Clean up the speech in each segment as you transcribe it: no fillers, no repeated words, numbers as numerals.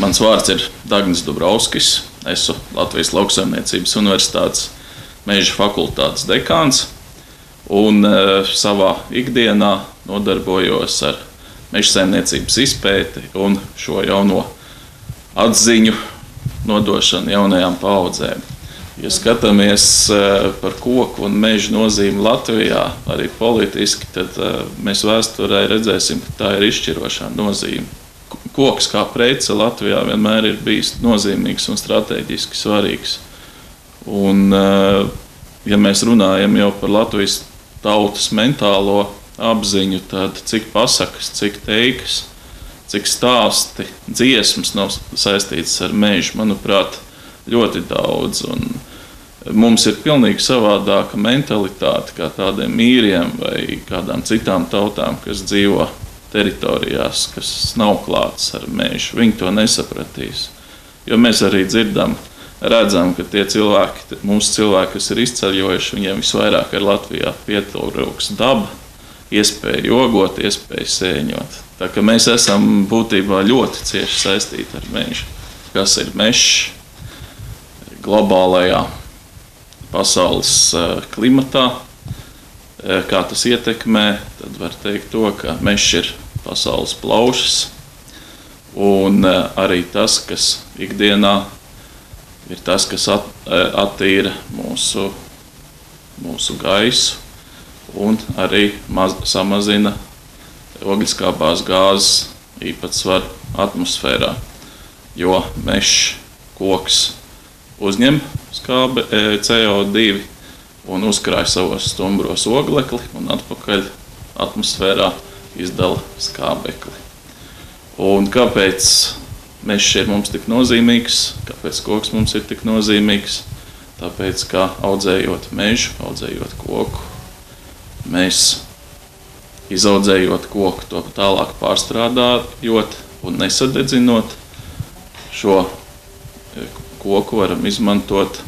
Mans vārds ir Dagnis Dubrovskis. Esmu Latvijas Lauksaimniecības Universitātes Meža fakultātes dekāns un savā ikdienā nodarbojos ar mežsaimniecības izpēti un šo jauno atziņu nodošanu jaunajām paaudzēm. Ja skatāmies par koku un meža nozīmi Latvijā, arī politiski, tad mēs vēsturē redzēsim, ka tā ir izšķirošā nozīme. Koks kā prece Latvijā vienmēr ir bijis nozīmīgs un strateģiski svarīgs. Un, ja mēs runājam jau par Latvijas tautas mentālo apziņu, tad cik pasakas, cik teikas, cik stāsti, dziesmas nav saistītas ar mežu, manuprāt, ļoti daudz. Un mums ir pilnīgi savādāka mentalitāte kā tādiem īriem vai kādām citām tautām, kas dzīvo teritorijās, kas nav klāts ar mežu. Viņi to nesapratīs. Jo mēs arī dzirdam, redzam, ka tie cilvēki, mūsu cilvēki, kas ir izceļojuši, viņiem visvairāk ar Latvijā pietrūks daba, iespēja jogot, iespēja sēņot. Tā ka mēs esam būtībā ļoti cieši saistīti ar mežu. Kas ir mežs globālajā pasaules klimatā, kā tas ietekmē, tad var teikt to, ka mežs ir pasaules plaušas, un arī tas, kas ikdienā ir tas, kas attīra mūsu gaisu un arī samazina ogleskābās gāzes īpatsvaru atmosfērā, jo mežs, koks uzņem CO2 un uzkrāj savos stumbros oglekli un atpakaļ atmosfērā izdala skābekli. Un kāpēc mežs ir mums tik nozīmīgs, kāpēc koks mums ir tik nozīmīgs? Tāpēc, ka audzējot mežu, audzējot koku, mēs izaudzējot koku, to tālāk pārstrādājot un nesadedzinot, šo koku varam izmantot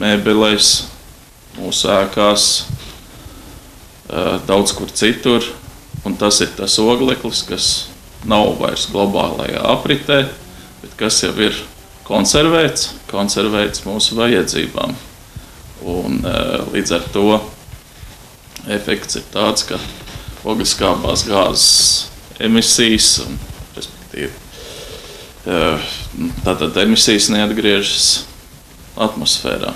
mēbelēs, mūsu ēkās, daudz kur citur. Un tas ir tas ogleklis, kas nav vairs globālajā apritē, bet kas jau ir konservēts mūsu vajadzībām. Un līdz ar to efekts ir tāds, ka ogleskābās gāzes emisijas, un, respektīvi, tātad emisijas neatgriežas atmosfērā.